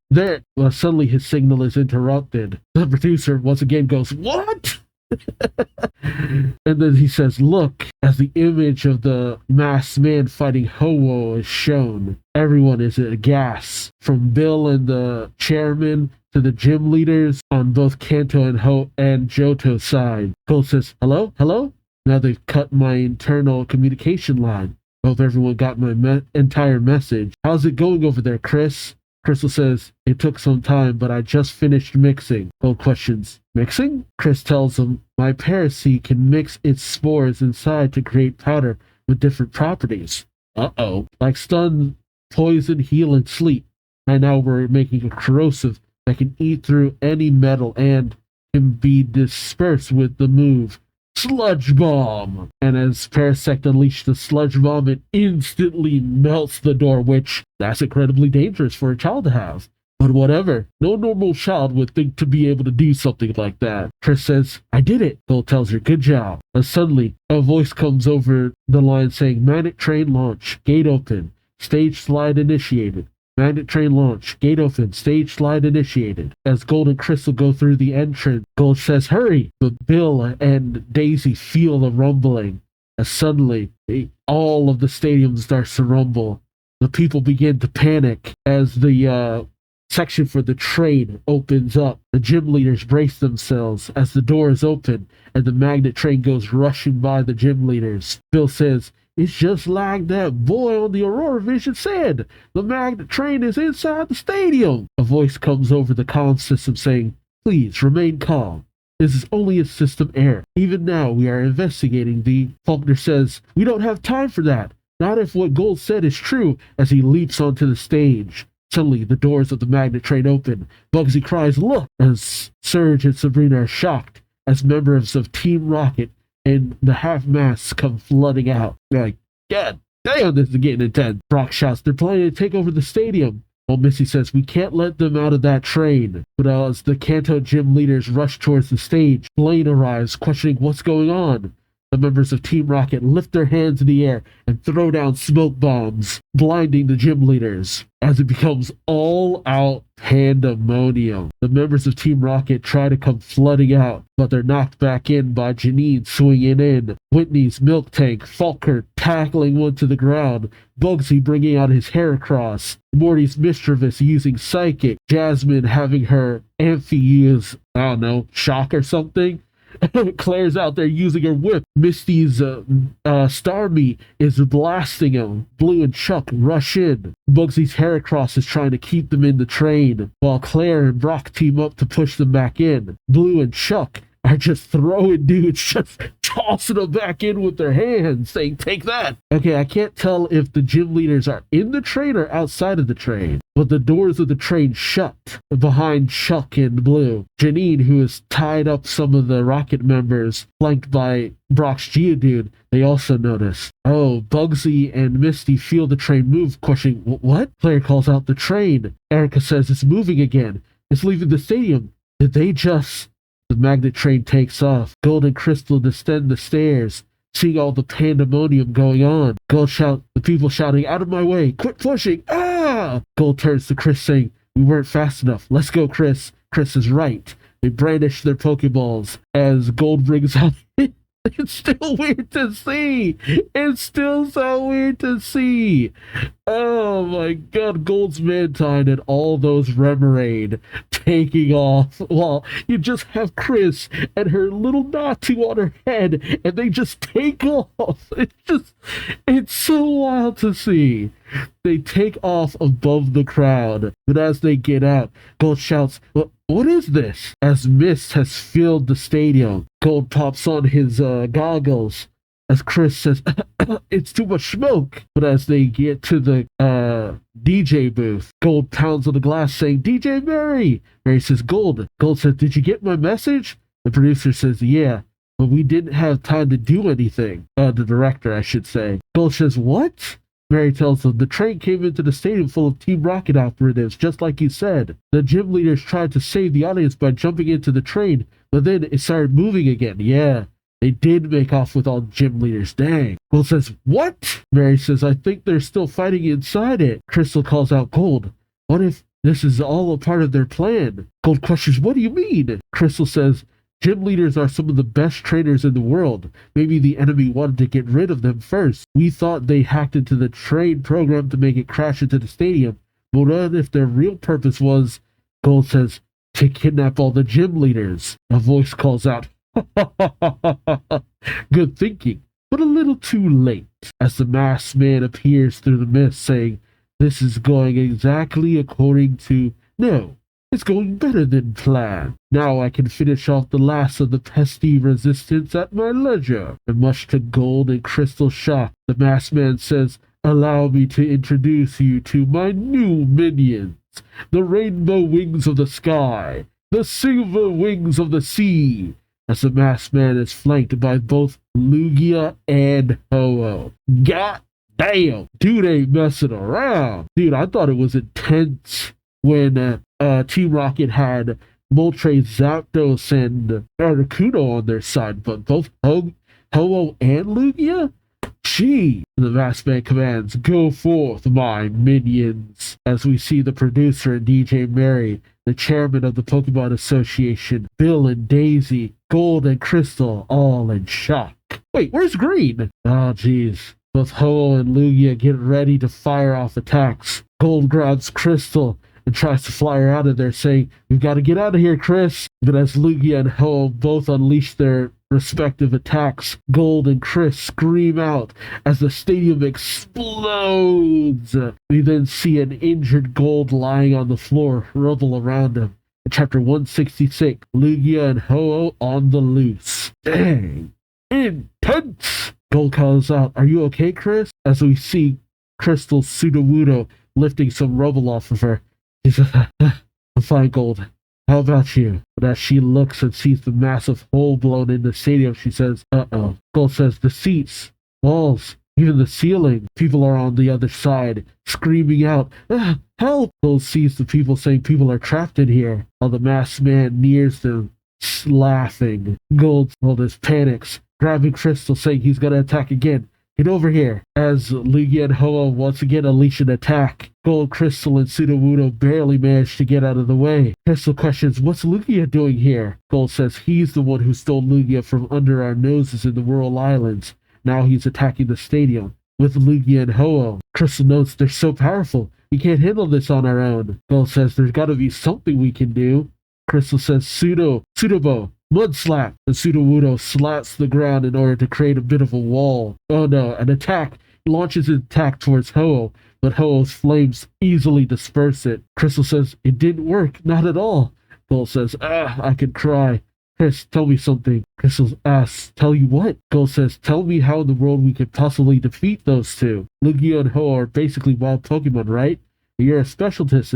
Well, suddenly his signal is interrupted. The producer once again goes, what? And then he says, look, as the image of the masked man fighting Ho-Oh is shown, everyone is aghast, from Bill and the chairman to the gym leaders on both Kanto and Johto's side. Gold says, hello? Now they've cut my internal communication line. Hope everyone got my entire message. How's it going over there, Chris? Crystal says, it took some time, but I just finished mixing. Gold questions, mixing? Chris tells him, my paraseed can mix its spores inside to create powder with different properties. Uh-oh. Like stun, poison, heal, and sleep. And now we're making a corrosive that can eat through any metal and can be dispersed with the move Sludge Bomb. And as Parasect unleashed the Sludge Bomb, it instantly melts the door, which that's incredibly dangerous for a child to have. But whatever, no normal child would think to be able to do something like that. Chris says, I did it. Gold tells her, good job. And suddenly, a voice comes over the line saying, Magnet Train launch, gate open, stage slide initiated. Magnet train launch, gate open, stage slide initiated. As Gold and Crystal go through the entrance, Gold says, hurry! But Bill and Daisy feel the rumbling. As suddenly, all of the stadium starts to rumble. The people begin to panic as the section for the train opens up. The gym leaders brace themselves as the doors open and the magnet train goes rushing by the gym leaders. Bill says, it's just like that boy on the Aurora Vision said. The magnet train is inside the stadium. A voice comes over the comm system saying, please remain calm. This is only a system error. Even now we are investigating the... Faulkner says, we don't have time for that. Not if what Gold said is true, as he leaps onto the stage. Suddenly the doors of the magnet train open. Bugsy cries, look! As Surge and Sabrina are shocked as members of Team Rocket and the half-masks come flooding out. They're like, God damn, this is getting intense. Brock shouts, they're planning to take over the stadium. While Missy says, we can't let them out of that train. But as the Kanto gym leaders rush towards the stage, Blaine arrives, questioning what's going on. The members of Team Rocket lift their hands in the air and throw down smoke bombs, blinding the gym leaders. As it becomes all-out pandemonium, the members of Team Rocket try to come flooding out, but they're knocked back in by Janine swinging in, Whitney's milk tank, Falker tackling one to the ground, Bugsy bringing out his Heracross, Morty's Mischievous using Psychic, Jasmine having her Amphi use, I don't know, Shock or something. Claire's out there using her whip. Misty's Starmie is blasting him. Blue and Chuck rush in. Bugsy's Heracross is trying to keep them in the train, while Claire and Brock team up to push them back in. Blue and Chuck are just throwing dudes, just tossing them back in with their hands, saying, take that. Okay, I can't tell if the gym leaders are in the train or outside of the train, but the doors of the train shut behind Chuck and Blue. Janine, who has tied up some of the Rocket members, flanked by Brock's Geodude, they also notice. Oh, Bugsy and Misty feel the train move, questioning, what? Claire calls out the train. Erica says it's moving again. It's leaving the stadium. Did they just... The magnet train takes off. Gold and Crystal descend the stairs, seeing all the pandemonium going on. Gold shouts, the people shouting, out of my way, quit pushing, ah! Gold turns to Chris saying, we weren't fast enough. Let's go, Chris. Chris is right. They brandish their Pokeballs as Gold brings out. It's still weird to see. It's still so weird to see. Oh my god, Gold's Mantine and all those Remoraid taking off while you just have Chris and her little Natu on her head and they just take off. It's so wild to see. They take off above the crowd, but as they get out, Gold shouts, what is this? As mist has filled the stadium, Gold pops on his goggles as Chris says, it's too much smoke. But as they get to the DJ booth, Gold pounds on the glass saying, DJ Mary. Mary says, Gold. Gold says, did you get my message? The producer says, yeah, but we didn't have time to do anything. The director, I should say. Gold says, what? Mary tells them the train came into the stadium full of Team Rocket operatives, just like you said. The gym leaders tried to save the audience by jumping into the train, but then it started moving again. Yeah, they did make off with all gym leaders. Dang. Gold says, what? Mary says, I think they're still fighting inside it. Crystal calls out, Gold, what if this is all a part of their plan? Gold questions, what do you mean? Crystal says, gym leaders are some of the best trainers in the world. Maybe the enemy wanted to get rid of them first. We thought they hacked into the train program to make it crash into the stadium. But what if their real purpose was, Gold says, to kidnap all the gym leaders? A voice calls out, good thinking, but a little too late. As the masked man appears through the mist saying, this is going exactly according to... No. It's going better than planned. Now I can finish off the last of the pesky resistance at my leisure. And much to Gold and Crystal's shock, the masked man says, allow me to introduce you to my new minions. The rainbow wings of the sky. The silver wings of the sea. As the masked man is flanked by both Lugia and Ho-Oh. God damn! Dude ain't messing around. Dude, I thought it was intense when Team Rocket had Moltres, Zapdos, and Articuno on their side, but both Ho-Oh and Lugia? Gee! The masked man commands, go forth, my minions! As we see the producer and DJ Mary, the chairman of the Pokemon Association, Bill and Daisy, Gold and Crystal, all in shock. Wait, where's Green? Oh, jeez. Both Ho-Oh and Lugia get ready to fire off attacks. Gold grabs Crystal and tries to fly her out of there, saying, we've got to get out of here, Chris. But as Lugia and Ho both unleash their respective attacks, Gold and Chris scream out as the stadium explodes. We then see an injured Gold lying on the floor, rubble around him. In Chapter 166, Lugia and Ho on the loose. Dang. Intense! Gold calls out, are you okay, Chris? As we see Crystal's Sudowoodo lifting some rubble off of her. She says, I'm fine, Gold. How about you? But as she looks and sees the massive hole blown in the stadium, she says, uh-oh. Gold says, the seats, walls, even the ceiling. People are on the other side, screaming out, help! Gold sees the people saying people are trapped in here, while the masked man nears them, laughing. Gold panics, grabbing Crystal, saying he's gonna attack again. Get over here. As Lugia and Ho once again unleash an attack, Gold, Crystal, and Sudowoodo barely manage to get out of the way. Crystal questions, what's Lugia doing here? Gold says he's the one who stole Lugia from under our noses in the Rural Islands. Now he's attacking the stadium with Lugia and Ho. Crystal notes they're so powerful, we can't handle this on our own. Gold says there's gotta be something we can do. Crystal says Sudowoodo, Mud slap! And Sudowoodo slaps the ground in order to create a bit of a wall. Oh no, an attack! He launches an attack towards Ho, but Ho-Oh's flames easily disperse it. Crystal says, it didn't work, not at all. Gold says, I could cry. Chris, tell me something. Crystal asks, tell you what? Gold says, tell me how in the world we could possibly defeat those two. Lugia and Ho are basically wild Pokemon, right? You're a specialist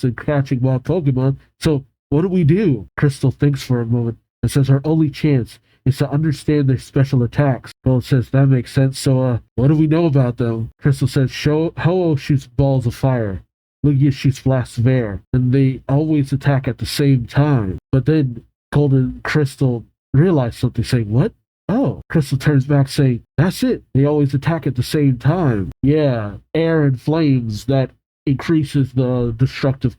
in catching wild Pokemon, so what do we do? Crystal thinks for a moment and says our only chance is to understand their special attacks. Gold says that makes sense, so what do we know about them? Crystal says Ho-Oh shoots balls of fire. Lugia shoots blasts of air, and they always attack at the same time. But then Gold and Crystal realize something, saying, what? Oh, Crystal turns back saying, that's it, they always attack at the same time. Yeah, air and flames, that increases the destructive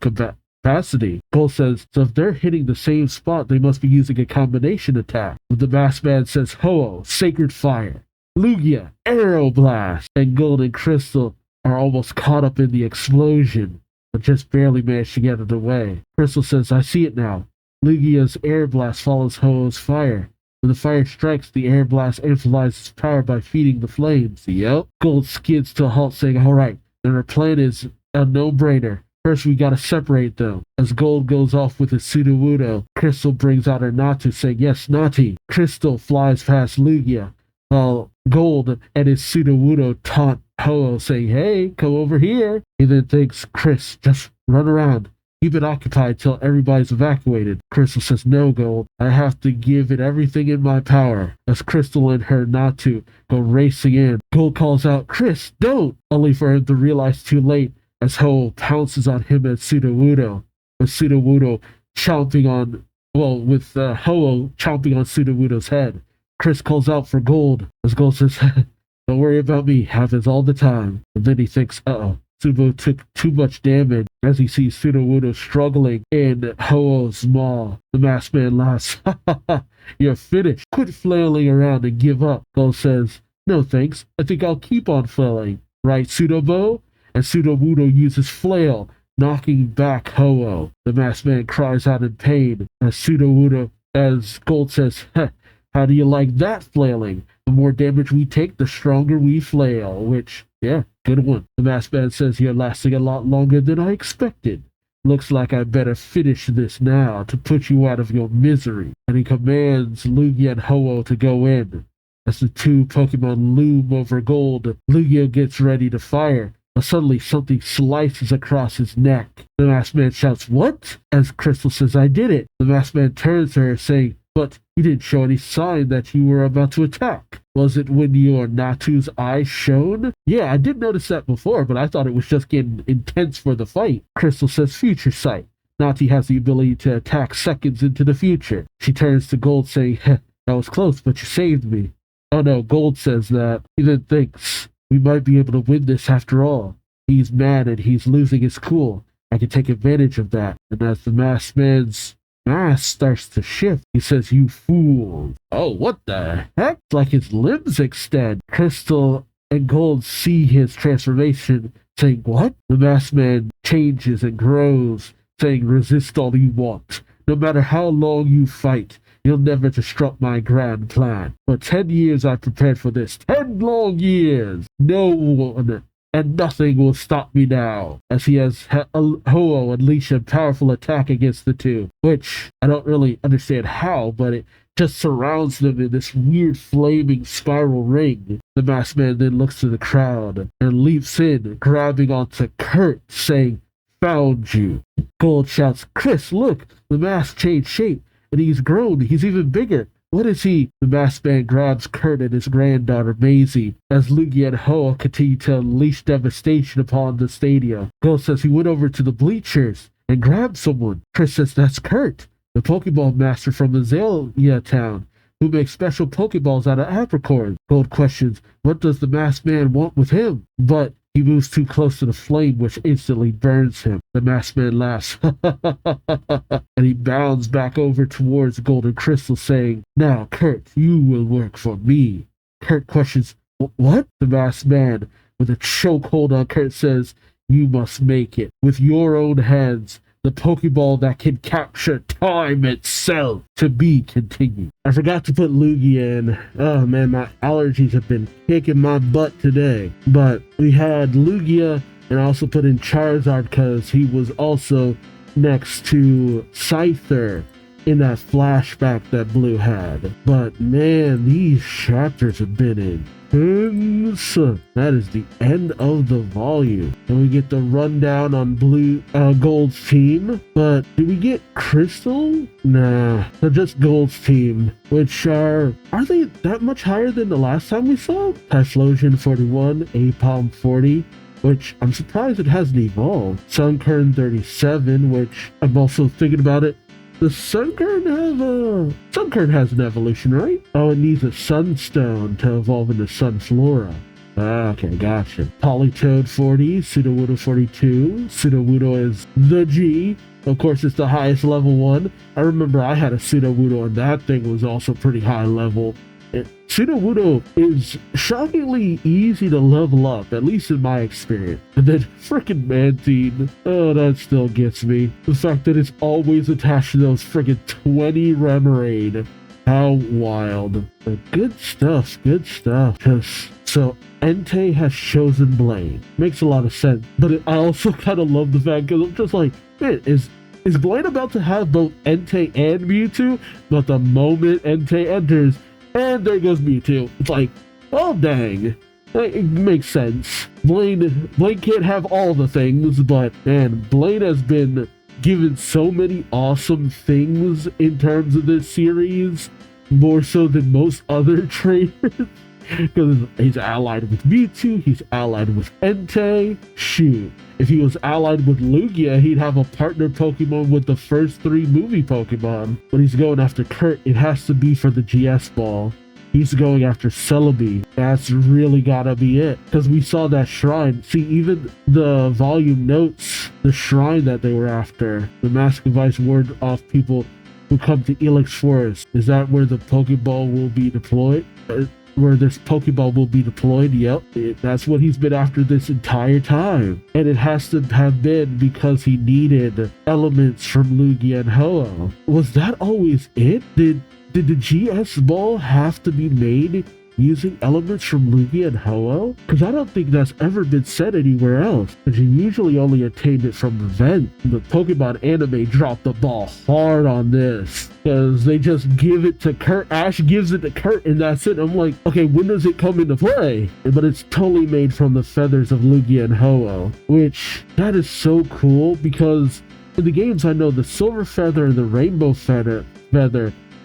capacity. Gold says, so if they're hitting the same spot, they must be using a combination attack. But the masked man says, Ho-Oh, Sacred Fire. Lugia, Arrow Blast. And Gold and Crystal are almost caught up in the explosion, but just barely manage to get out of the way. Crystal says, I see it now. Lugia's Air Blast follows Ho-Oh's fire. When the fire strikes, the Air Blast amplifies its power by feeding the flames. Yep. Gold skids to a halt, saying, alright, then our plan is a no-brainer. First, we gotta separate them. As Gold goes off with his Sudowoodo, Crystal brings out her Natu, saying, yes, Naughty. Crystal flies past Lugia, while Gold and his Sudowoodo taunt Ho-Oh, saying, hey, come over here. He then thinks, Chris, just run around. Keep it occupied till everybody's evacuated. Crystal says, no, Gold. I have to give it everything in my power. As Crystal and her Natu go racing in, Gold calls out, Chris, don't! Only for him to realize too late as Ho-Oh pounces on him and Sudowoodo. With Sudowoodo chomping on, with Ho-Oh chomping on Sudowoodo's head. Chris calls out for Gold as Gold says, don't worry about me, happens all the time. And then he thinks, uh-oh. Sudowoodo took too much damage as he sees Sudowoodo struggling in Ho-Oh's maw. The masked man laughs. Ha ha ha, you're finished. Quit flailing around and give up. Gold says, no thanks, I think I'll keep on flailing. Right, Sudowoodo? And Sudowoodo uses flail, knocking back Ho-Oh. The masked man cries out in pain as Gold says, how do you like that flailing? The more damage we take, the stronger we flail, which, yeah, good one. The masked man says you're lasting a lot longer than I expected. Looks like I better finish this now to put you out of your misery. And he commands Lugia and Ho-Oh to go in. As the two Pokemon loom over Gold, Lugia gets ready to fire. But suddenly something slices across his neck. The masked man shouts, what? As Crystal says, I did it. The masked man turns to her saying, but you didn't show any sign that you were about to attack. Was it when your Natu's eyes shone? Yeah, I did notice that before, but I thought it was just getting intense for the fight. Crystal says future sight. Natu has the ability to attack seconds into the future. She turns to Gold saying, that was close, but you saved me. Oh no, Gold says that. He then thinks, we might be able to win this after all. He's mad and he's losing his cool. I can take advantage of that. And as the masked man's mask starts to shift, he says, you fool. Oh, what the heck? It's like his limbs extend. Crystal and Gold see his transformation, saying, what? The masked man changes and grows, saying, resist all you want. No matter how long you fight, you'll never disrupt my grand plan. For 10 years I prepared for this. 10 long years! No one and nothing will stop me now. As he has Ho-Oh unleash a powerful attack against the two, which I don't really understand how, but it just surrounds them in this weird flaming spiral ring. The masked man then looks to the crowd and leaps in, grabbing onto Kurt, saying, found you. Gold shouts, Chris, look, the mask changed shape, and he's grown, he's even bigger. What is he? The masked man grabs Kurt and his granddaughter Maisie as Lugia and Ho-Oh continue to unleash devastation upon the stadium. Gold says he went over to the bleachers and grabbed someone. Chris says that's Kurt, the Pokeball master from Azalea Town, who makes special Pokeballs out of apricorns. Gold questions, what does the masked man want with him? But he moves too close to the flame, which instantly burns him. The masked man laughs, and he bounds back over towards Golden Crystal, saying, now, Kurt, you will work for me. Kurt questions, what? The masked man, with a chokehold on Kurt, says, you must make it, with your own hands, the Pokeball that can capture time itself. To be continued. I forgot to put Lugia in. Oh man, my allergies have been kicking my butt today. But we had Lugia, and I also put in Charizard because he was also next to Scyther in that flashback that Blue had. But man, these chapters have been intense. That is the end of the volume. And we get the rundown on Gold's team. But do we get Crystal? Nah, so just Gold's team, which are they that much higher than the last time we saw? Typhlosion 41, Apom 40, which I'm surprised it hasn't evolved. Sunkern 37, which I'm also thinking about it. Does Sunkern has an evolution, right? Oh, it needs a Sunstone to evolve into Sunflora. Okay, gotcha. Polytoad 40, Sudowoodo 42. Sudowoodo is the G. Of course, it's the highest level one. I remember I had a Sudowoodo, and that thing was also pretty high level. Sudowoodo is shockingly easy to level up, at least in my experience. And then frickin' Mantine, oh, that still gets me. The fact that it's always attached to those frickin' 20 Remoraid. How wild. But good stuff, good stuff. So, Entei has chosen Blaine. Makes a lot of sense. But I also kind of love the fact, because I'm just like, man, is Blaine about to have both Entei and Mewtwo? But the moment Entei enters, and there goes Mewtwo. It's like, oh dang. It makes sense. Blaine can't have all the things, but man, Blaine has been given so many awesome things in terms of this series, more so than most other trainers. Because he's allied with Mewtwo, he's allied with Entei. Shoot, if he was allied with Lugia, he'd have a partner Pokemon with the first 3 movie Pokemon. But he's going after Kurt, it has to be for the GS ball. He's going after Celebi. That's really gotta be it. Because we saw that shrine. See, even the volume notes the shrine that they were after. The Mask of Ice ward off people who come to Elix Forest. Is that where the Pokeball will be deployed? Where this Pokeball will be deployed? Yep, that's what he's been after this entire time. And it has to have been because he needed elements from Lugia and Ho-Oh. Was that always it? Did the GS ball have to be made using elements from Lugia and Ho-Oh? Because I don't think that's ever been said anywhere else. Because you usually only attained it from event. The Pokemon anime dropped the ball hard on this. Because they just give it to Kurt. Ash gives it to Kurt and that's it. I'm like, okay, when does it come into play? But it's totally made from the feathers of Lugia and Ho-Oh. Which, that is so cool because in the games I know the Silver Feather and the Rainbow Feather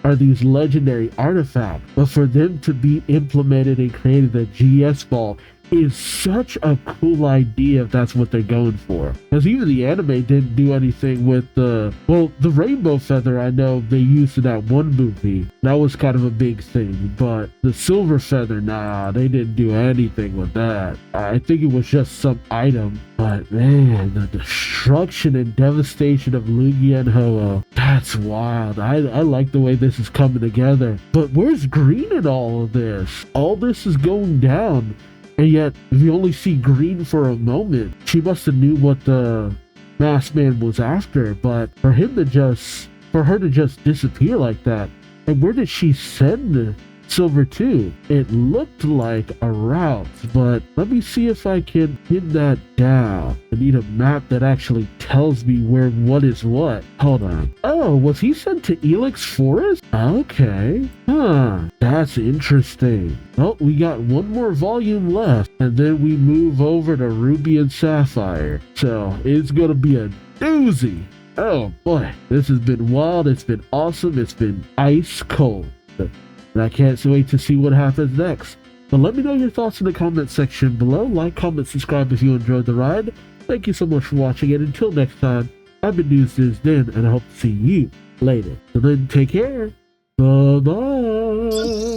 are these legendary artifacts, but for them to be implemented and created the GS ball is such a cool idea if that's what they're going for. Because even the anime didn't do anything with the Rainbow Feather. I know they used in that one movie. That was kind of a big thing, but the Silver Feather, nah, they didn't do anything with that. I think it was just some item. But man, the destruction and devastation of Lugia and Ho-Oh, that's wild. I like the way this is coming together. But where's Green in all of this? All this is going down. And yet, we only see Green for a moment. She must have knew what the masked man was after, but for her to just disappear like that. And where did she send Silver to? It looked like a route, but let me see if I can pin that down. I need a map that actually tells me where what is what. Hold on. Oh, was he sent to Elix Forest? Okay. Huh. That's interesting. Oh, we got one more volume left, and then we move over to Ruby and Sapphire. So, it's gonna be a doozy. Oh boy, this has been wild, it's been awesome, it's been ice cold. And I can't wait to see what happens next. But let me know your thoughts in the comment section below. Like, comment, subscribe if you enjoyed the ride. Thank you so much for watching, and until next time, I've been Duuz-Diz-Din, and I hope to see you later. So then, take care. Bye-bye.